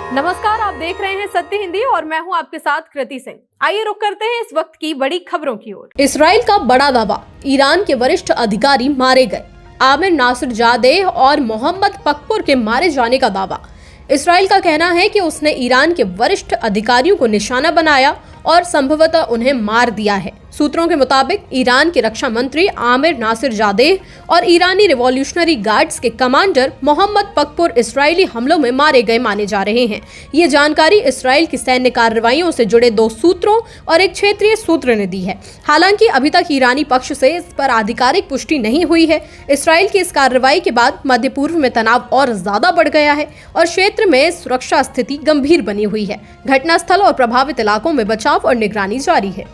नमस्कार, आप देख रहे हैं सत्य हिंदी और मैं हूं आपके साथ कृति सिंह। आइए रुक करते हैं इस वक्त की बड़ी खबरों की ओर। इस्राइल का बड़ा दावा, ईरान के वरिष्ठ अधिकारी मारे गए। आमिर नासिरजादेह और मोहम्मद पकपुर के मारे जाने का दावा। इस्राइल का कहना है कि उसने ईरान के वरिष्ठ अधिकारियों को निशाना बनाया और संभवतः उन्हें मार दिया है। सूत्रों के मुताबिक ईरान के रक्षा मंत्री आमिर नासिरजादेह और ईरानी रिवॉल्यूशनरी गार्ड्स के कमांडर मोहम्मद पकपुर इस्राएली हमलों में मारे गए माने जा रहे हैं। ये जानकारी इस्राएल की सैन्य कार्रवाइयों से जुड़े 2 सूत्रों और एक क्षेत्रीय सूत्र ने दी है। हालांकि अभी तक ईरानी पक्ष से इस पर आधिकारिक पुष्टि नहीं हुई है। इस्राएल की इस कार्रवाई के बाद मध्य पूर्व में तनाव और ज्यादा बढ़ गया है और क्षेत्र में सुरक्षा स्थिति गंभीर बनी हुई है। घटनास्थल और प्रभावित इलाकों में बचाव और निगरानी जारी है।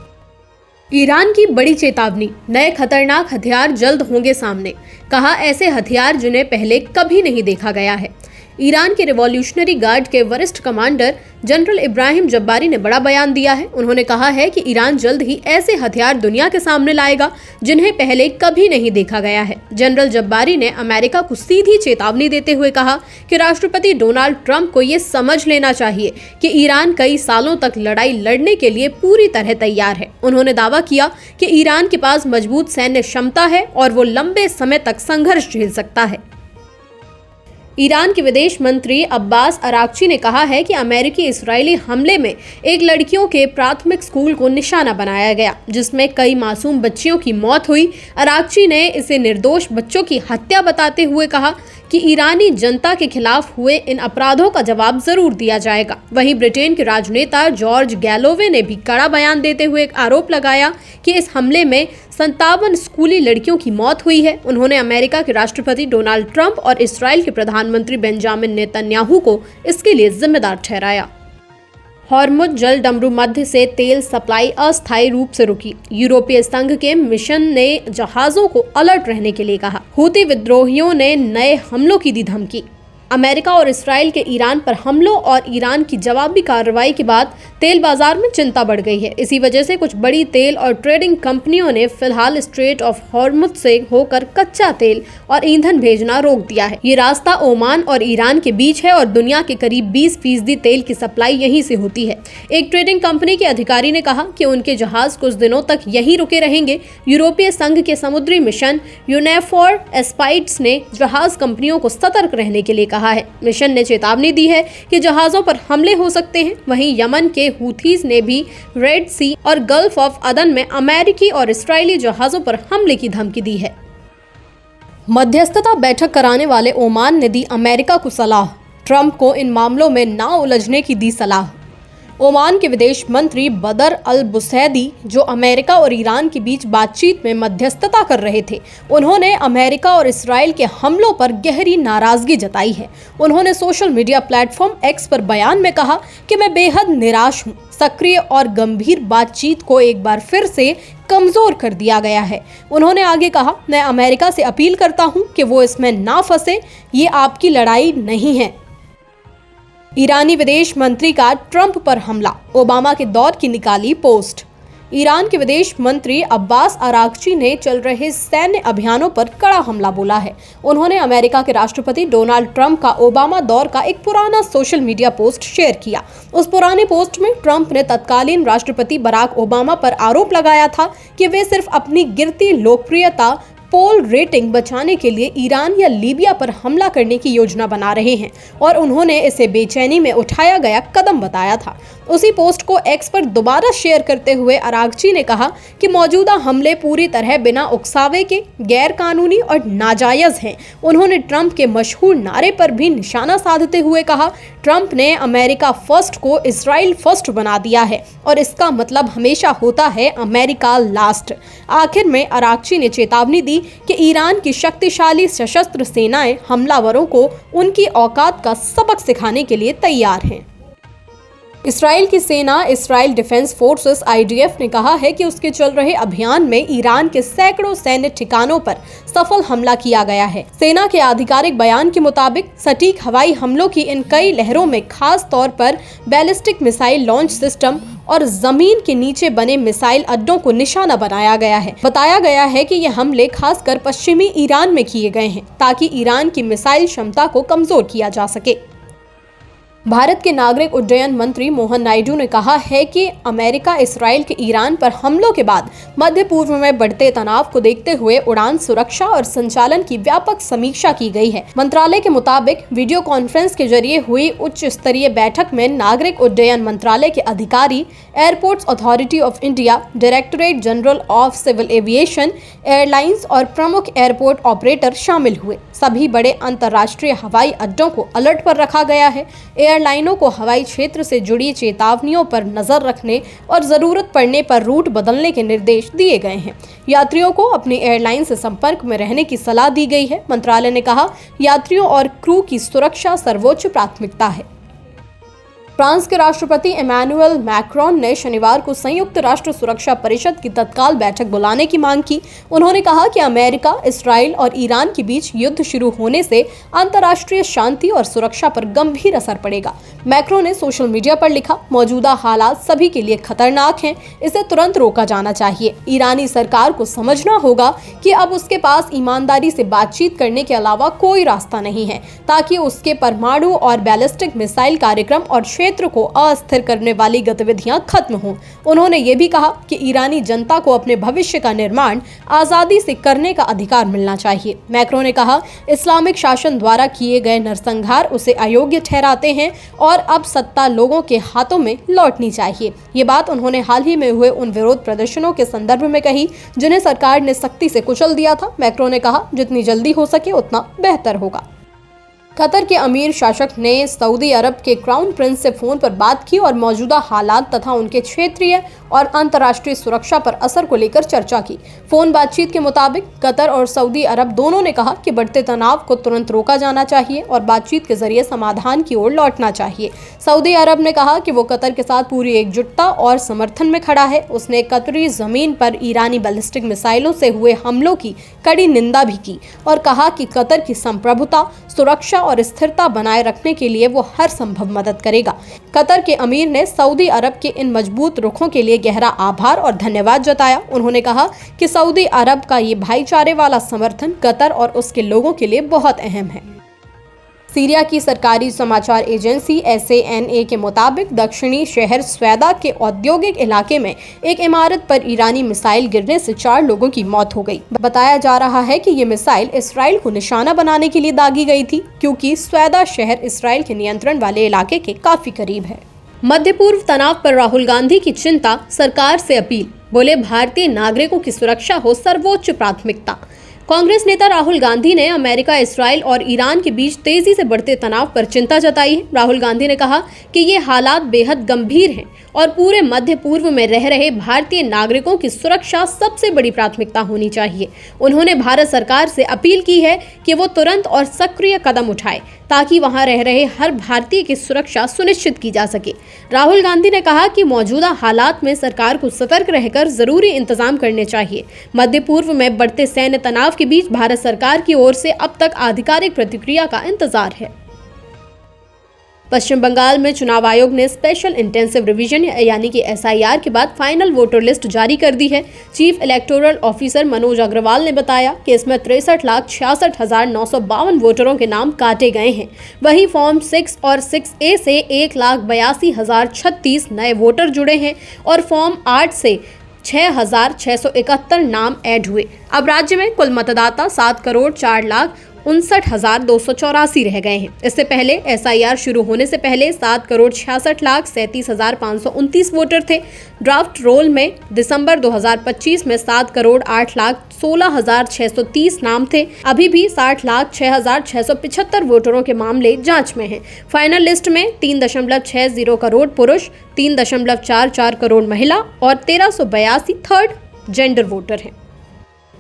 ईरान की बड़ी चेतावनी, नए खतरनाक हथियार जल्द होंगे सामने। कहा, ऐसे हथियार जिन्हें पहले कभी नहीं देखा गया है। ईरान के रिवॉल्यूशनरी गार्ड के वरिष्ठ कमांडर जनरल इब्राहिम जब्बारी ने बड़ा बयान दिया है। उन्होंने कहा है कि ईरान जल्द ही ऐसे हथियार दुनिया के सामने लाएगा जिन्हें पहले कभी नहीं देखा गया है। जनरल जब्बारी ने अमेरिका को सीधी चेतावनी देते हुए कहा कि राष्ट्रपति डोनाल्ड ट्रंप को ये समझ लेना चाहिए कि ईरान कई सालों तक लड़ाई लड़ने के लिए पूरी तरह तैयार है। उन्होंने दावा किया कि ईरान के पास मजबूत सैन्य क्षमता है और वो लंबे समय तक संघर्ष झेल सकता है। ईरान के विदेश मंत्री अब्बास अराक्ची ने कहा है कि अमेरिकी इस्राएली हमले में एक लड़कियों के प्राथमिक स्कूल को निशाना बनाया गया, जिसमें कई मासूम बच्चियों की मौत हुई। अराक्ची ने इसे निर्दोष बच्चों की हत्या बताते हुए कहा कि ईरानी जनता के खिलाफ हुए इन अपराधों का जवाब जरूर दिया जाएगा। वहीं ब्रिटेन के राजनेता जॉर्ज गैलोवे ने भी कड़ा बयान देते हुए एक आरोप लगाया कि इस हमले में 57 स्कूली लड़कियों की मौत हुई है। उन्होंने अमेरिका के राष्ट्रपति डोनाल्ड ट्रंप और इस्राएल के प्रधानमंत्री बेंजामिन नेतन्याहू को इसके लिए जिम्मेदार ठहराया। हॉर्मुज जल डमरू मध्य से तेल सप्लाई अस्थायी रूप से रुकी। यूरोपीय संघ के मिशन ने जहाजों को अलर्ट रहने के लिए कहा। हूती विद्रोहियों ने नए हमलों की दी धमकी। अमेरिका और इस्राएल के ईरान पर हमलों और ईरान की जवाबी कार्रवाई के बाद तेल बाजार में चिंता बढ़ गई है। इसी वजह से कुछ बड़ी तेल और ट्रेडिंग कंपनियों ने फिलहाल स्ट्रेट ऑफ हॉर्मुज से होकर कच्चा तेल और ईंधन भेजना रोक दिया है। ये रास्ता ओमान और ईरान के बीच है और दुनिया के करीब 20% तेल की सप्लाई यहीं से होती है। एक ट्रेडिंग कंपनी के अधिकारी ने कहा कि उनके जहाज कुछ दिनों तक यहीं रुके रहेंगे। यूरोपीय संघ के समुद्री मिशन यूनेफोर एस्पाइट्स ने जहाज कंपनियों को सतर्क रहने के लिए कहा है। मिशन ने चेतावनी दी है कि जहाजों पर हमले हो सकते हैं। वहीं यमन के हूथीज ने भी रेड सी और गल्फ ऑफ अदन में अमेरिकी और इस्राएली जहाजों पर हमले की धमकी दी है। मध्यस्थता बैठक कराने वाले ओमान ने दी अमेरिका को सलाह। ट्रंप को इन मामलों में ना उलझने की दी सलाह। ओमान के विदेश मंत्री बदर अल बुसैदी, जो अमेरिका और ईरान के बीच बातचीत में मध्यस्थता कर रहे थे, उन्होंने अमेरिका और इस्राएल के हमलों पर गहरी नाराजगी जताई है। उन्होंने सोशल मीडिया प्लेटफॉर्म एक्स पर बयान में कहा कि मैं बेहद निराश हूँ। सक्रिय और गंभीर बातचीत को एक बार फिर से कमजोर कर दिया गया है। उन्होंने आगे कहा, मैं अमेरिका से अपील करता हूँ कि वो इसमें ना फंसे। ये आपकी लड़ाई नहीं है। ईरानी विदेश मंत्री का ट्रंप पर हमला, ओबामा के दौर की निकाली पोस्ट। ईरान के विदेश मंत्री अब्बास अराक्ची ने चल रहे सैन्य अभियानों पर कड़ा हमला बोला है। उन्होंने अमेरिका के राष्ट्रपति डोनाल्ड ट्रंप का ओबामा दौर का एक पुराना सोशल मीडिया पोस्ट शेयर किया। उस पुराने पोस्ट में ट्रंप ने तत्कालीन राष्ट्रपति बराक ओबामा पर आरोप लगाया था कि वे सिर्फ अपनी गिरती लोकप्रियता पोल रेटिंग बचाने के लिए ईरान या लीबिया पर हमला करने की योजना बना रहे हैं और उन्होंने इसे बेचैनी में उठाया गया कदम बताया था। उसी पोस्ट को एक्स पर दोबारा शेयर करते हुए अराक्ची ने कहा कि मौजूदा हमले पूरी तरह बिना उकसावे के गैर कानूनी और नाजायज हैं। उन्होंने ट्रंप के मशहूर नारे पर भी निशाना साधते हुए कहा, ट्रंप ने अमेरिका फर्स्ट को इजराइल फर्स्ट बना दिया है और इसका मतलब हमेशा होता है अमेरिका लास्ट। आखिर में अराक्ची ने चेतावनी दी कि ईरान की शक्तिशाली सशस्त्र सेनाएं हमलावरों को उनकी औकात का सबक सिखाने के लिए तैयार हैं। इसराइल की सेना इसराइल डिफेंस फोर्सेस IDF ने कहा है कि उसके चल रहे अभियान में ईरान के सैकड़ों सैन्य ठिकानों पर सफल हमला किया गया है। सेना के आधिकारिक बयान के मुताबिक सटीक हवाई हमलों की इन कई लहरों में खास तौर पर बैलिस्टिक मिसाइल लॉन्च सिस्टम और जमीन के नीचे बने मिसाइल अड्डों को निशाना बनाया गया है। बताया गया है कि ये हमले खासकर पश्चिमी ईरान में किए गए हैं ताकि ईरान की मिसाइल क्षमता को कमजोर किया जा सके। भारत के नागरिक उड्डयन मंत्री मोहन नायडू ने कहा है कि अमेरिका इसराइल के ईरान पर हमलों के बाद मध्य पूर्व में बढ़ते तनाव को देखते हुए उड़ान सुरक्षा और संचालन की व्यापक समीक्षा की गई है। मंत्रालय के मुताबिक वीडियो कॉन्फ्रेंस के जरिए हुई उच्च स्तरीय बैठक में नागरिक उड्डयन मंत्रालय के अधिकारी, airports authority of India, directorate general of civil aviation, airlines और प्रमुख एयरपोर्ट ऑपरेटर शामिल हुए। सभी बड़े अंतर्राष्ट्रीय हवाई अड्डों को अलर्ट पर रखा गया है। एयरलाइनों को हवाई क्षेत्र से जुड़ी चेतावनियों पर नजर रखने और जरूरत पड़ने पर रूट बदलने के निर्देश दिए गए हैं। यात्रियों को अपनी एयरलाइन से संपर्क में रहने की सलाह दी गई है। मंत्रालय ने कहा, यात्रियों और क्रू की सुरक्षा सर्वोच्च प्राथमिकता है। फ्रांस के राष्ट्रपति इमैनुअल मैक्रोन ने शनिवार को संयुक्त राष्ट्र सुरक्षा परिषद की तत्काल बैठक बुलाने की मांग की। उन्होंने कहा कि अमेरिका, इसराइल और ईरान के बीच युद्ध शुरू होने से अंतर्राष्ट्रीय शांति और सुरक्षा पर गंभीर असर पड़ेगा। मैक्रोन ने सोशल मीडिया पर लिखा, मौजूदा हालात सभी के लिए खतरनाक हैं, इसे तुरंत रोका जाना चाहिए। ईरानी सरकार को समझना होगा कि अब उसके पास ईमानदारी से बातचीत करने के अलावा कोई रास्ता नहीं है, ताकि उसके परमाणु और बैलिस्टिक मिसाइल कार्यक्रम और क्षेत्र को अस्थिर करने वाली गतिविधियां खत्म हों। उन्होंने ये भी कहा कि ईरानी जनता को अपने भविष्य का निर्माण आजादी से करने का अधिकार मिलना चाहिए। मैक्रोन ने कहा, इस्लामिक शासन द्वारा किए गए नरसंहार उसे अयोग्य ठहराते हैं और अब सत्ता लोगों के हाथों में लौटनी चाहिए। ये बात उन्होंने हाल ही में हुए उन विरोध प्रदर्शनों के संदर्भ में कही जिन्हें सरकार ने सख्ती से कुचल दिया था। मैक्रोन ने कहा, जितनी जल्दी हो सके उतना बेहतर होगा। कतर के अमीर शासक ने सऊदी अरब के क्राउन प्रिंस से फोन पर बात की और मौजूदा हालात तथा उनके क्षेत्रीय और अंतर्राष्ट्रीय सुरक्षा पर असर को लेकर चर्चा की। फोन बातचीत के मुताबिक कतर और सऊदी अरब दोनों ने कहा कि बढ़ते तनाव को तुरंत रोका जाना चाहिए और बातचीत के जरिए समाधान की ओर लौटना चाहिए। सऊदी अरब ने कहा कि वो कतर के साथ पूरी एकजुटता और समर्थन में खड़ा है। उसने कतरी जमीन पर ईरानी बैलिस्टिक मिसाइलों से हुए हमलों की कड़ी निंदा भी की और कहा कि कतर की संप्रभुता, सुरक्षा और स्थिरता बनाए रखने के लिए वो हर संभव मदद करेगा। कतर के अमीर ने सऊदी अरब के इन मजबूत रुखों के लिए गहरा आभार और धन्यवाद जताया। उन्होंने कहा कि सऊदी अरब का ये भाईचारे वाला समर्थन कतर और उसके लोगों के लिए बहुत अहम है। सीरिया की सरकारी समाचार एजेंसी SANA के मुताबिक दक्षिणी शहर स्वैदा के औद्योगिक इलाके में एक इमारत पर ईरानी मिसाइल गिरने से 4 लोगों की मौत हो गई। बताया जा रहा है कि ये मिसाइल इसराइल को निशाना बनाने के लिए दागी गई थी, क्योंकि स्वैदा शहर इसराइल के नियंत्रण वाले इलाके के काफी करीब है। मध्य पूर्व तनाव पर राहुल गांधी की चिंता, सरकार से अपील। बोले, भारतीय नागरिकों की सुरक्षा हो सर्वोच्च प्राथमिकता। कांग्रेस नेता राहुल गांधी ने अमेरिका, इसराइल और ईरान के बीच तेजी से बढ़ते तनाव पर चिंता जताई है। राहुल गांधी ने कहा कि ये हालात बेहद गंभीर हैं और पूरे मध्य पूर्व में रह रहे भारतीय नागरिकों की सुरक्षा सबसे बड़ी प्राथमिकता होनी चाहिए। उन्होंने भारत सरकार से अपील की है कि वो तुरंत और सक्रिय कदम उठाए ताकि वहां रह रहे हर भारतीय की सुरक्षा सुनिश्चित की जा सके। राहुल गांधी ने कहा कि मौजूदा हालात में सरकार को सतर्क रहकर जरूरी इंतजाम करने चाहिए। मध्य पूर्व में बढ़ते सैन्य तनाव के बीच भारत सरकार की ओर से अब तक आधिकारिक प्रतिक्रिया का इंतजार है। पश्चिम बंगाल में चुनाव आयोग ने स्पेशल इंटेंसिव रिवीजन यानी कि SIR के बाद फाइनल वोटर लिस्ट जारी कर दी है। Chief electoral officer Manoj Agarwal ने बताया कि इसमें 63,66,952 वोटरों के नाम काटे गए हैं। वहीं फॉर्म 6 और 6A से 1,82,036 नए वोटर जुड़े हैं और फॉर्म 8 से 6,671 नाम ऐड हुए। अब राज्य में कुल मतदाता 7,04,59,284 रह गए हैं। इससे पहले SIR शुरू होने से पहले 7,66,37,529 वोटर थे। ड्राफ्ट रोल में दिसंबर 2025 में 7,08,16,630 नाम थे। अभी भी 60,06,675 वोटरों के मामले जांच में हैं। फाइनल लिस्ट में 3.60 करोड़ पुरुष, 3.44 करोड़ महिला और 1382 थर्ड जेंडर वोटर हैं।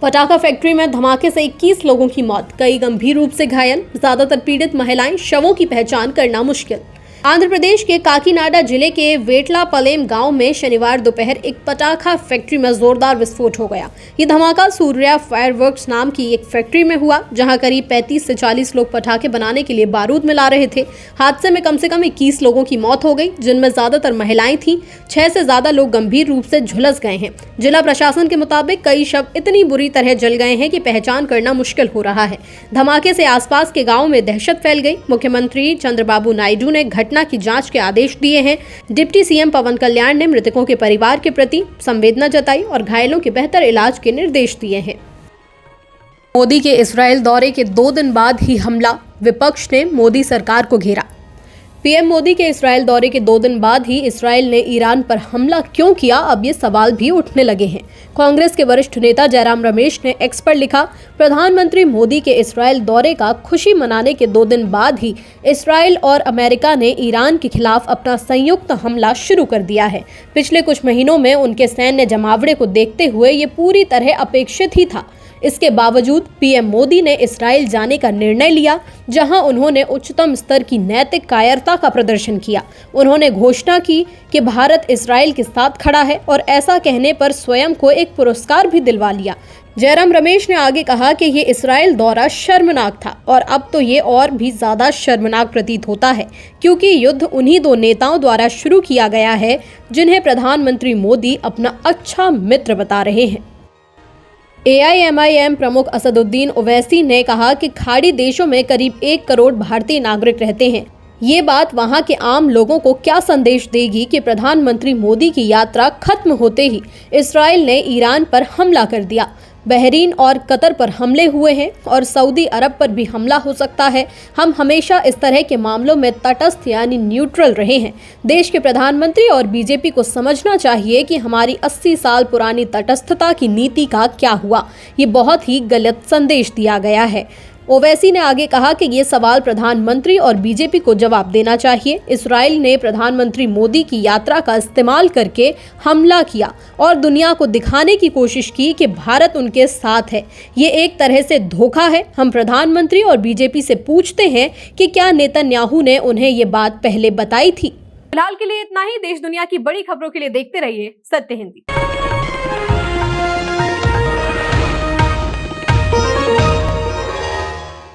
पटाखा फैक्ट्री में धमाके से 21 लोगों की मौत, कई गंभीर रूप से घायल, ज्यादातर पीड़ित महिलाएं, शवों की पहचान करना मुश्किल। आंध्र प्रदेश के काकीनाडा जिले के वेटलापलेम गांव में शनिवार दोपहर एक पटाखा फैक्ट्री में जोरदार विस्फोट हो गया। ये धमाका सूर्या फायरवर्क्स नाम की एक फैक्ट्री में हुआ, जहां करीब 35 से 40 लोग पटाखे बनाने के लिए बारूद मिला रहे थे। हादसे में कम से कम 21 लोगों की मौत हो गई, जिनमें ज्यादातर महिलाएं थीं। 6 से ज्यादा लोग गंभीर रूप से झुलस गए हैं। जिला प्रशासन के मुताबिक कई शव इतनी बुरी तरह जल गए हैं कि पहचान करना मुश्किल हो रहा है। धमाके से आसपास के गाँव में दहशत फैल गई। मुख्यमंत्री चंद्रबाबू नायडू ने घटना घटना की जांच के आदेश दिए हैं। डिप्टी सीएम पवन कल्याण ने मृतकों के परिवार के प्रति संवेदना जताई और घायलों के बेहतर इलाज के निर्देश दिए हैं। मोदी के इस्राएल दौरे के 2 दिन बाद ही हमला, विपक्ष ने मोदी सरकार को घेरा। पीएम मोदी के इस्राएल दौरे के 2 दिन बाद ही इस्राएल ने ईरान पर हमला क्यों किया, अब ये सवाल भी उठने लगे हैं। कांग्रेस के वरिष्ठ नेता जयराम रमेश ने एक्स पर लिखा, प्रधानमंत्री मोदी के इस्राएल दौरे का खुशी मनाने के 2 दिन बाद ही इस्राएल और अमेरिका ने ईरान के खिलाफ अपना संयुक्त हमला शुरू कर दिया है। पिछले कुछ महीनों में उनके सैन्य जमावड़े को देखते हुए ये पूरी तरह अपेक्षित ही था। इसके बावजूद पीएम मोदी ने इस्राएल जाने का निर्णय लिया, जहां उन्होंने उच्चतम स्तर की नैतिक कायरता का प्रदर्शन किया। उन्होंने घोषणा की कि भारत इस्राएल के साथ खड़ा है और ऐसा कहने पर स्वयं को एक पुरस्कार भी दिलवा लिया। जयराम रमेश ने आगे कहा कि ये इस्राएल दौरा शर्मनाक था और अब तो ये और भी ज्यादा शर्मनाक प्रतीत होता है, क्योंकि युद्ध उन्हीं 2 नेताओं द्वारा शुरू किया गया है जिन्हें प्रधानमंत्री मोदी अपना अच्छा मित्र बता रहे हैं। AIMIM प्रमुख असदुद्दीन ओवैसी ने कहा कि खाड़ी देशों में करीब 1 करोड़ भारतीय नागरिक रहते हैं। ये बात वहां के आम लोगों को क्या संदेश देगी कि प्रधानमंत्री मोदी की यात्रा खत्म होते ही इस्राएल ने ईरान पर हमला कर दिया। बहरीन और कतर पर हमले हुए हैं और सऊदी अरब पर भी हमला हो सकता है। हम हमेशा इस तरह के मामलों में तटस्थ यानी न्यूट्रल रहे हैं। देश के प्रधानमंत्री और बीजेपी को समझना चाहिए कि हमारी 80 साल पुरानी तटस्थता की नीति का क्या हुआ। ये बहुत ही गलत संदेश दिया गया है। ओवैसी ने आगे कहा कि ये सवाल प्रधानमंत्री और बीजेपी को जवाब देना चाहिए। इस्राएल ने प्रधानमंत्री मोदी की यात्रा का इस्तेमाल करके हमला किया और दुनिया को दिखाने की कोशिश की कि भारत उनके साथ है। ये एक तरह से धोखा है। हम प्रधानमंत्री और बीजेपी से पूछते हैं कि क्या नेतन्याहू ने उन्हें ये बात पहले बताई थी। फिलहाल के लिए इतना ही। देश दुनिया की बड़ी खबरों के लिए देखते रहिए सत्य हिंदी।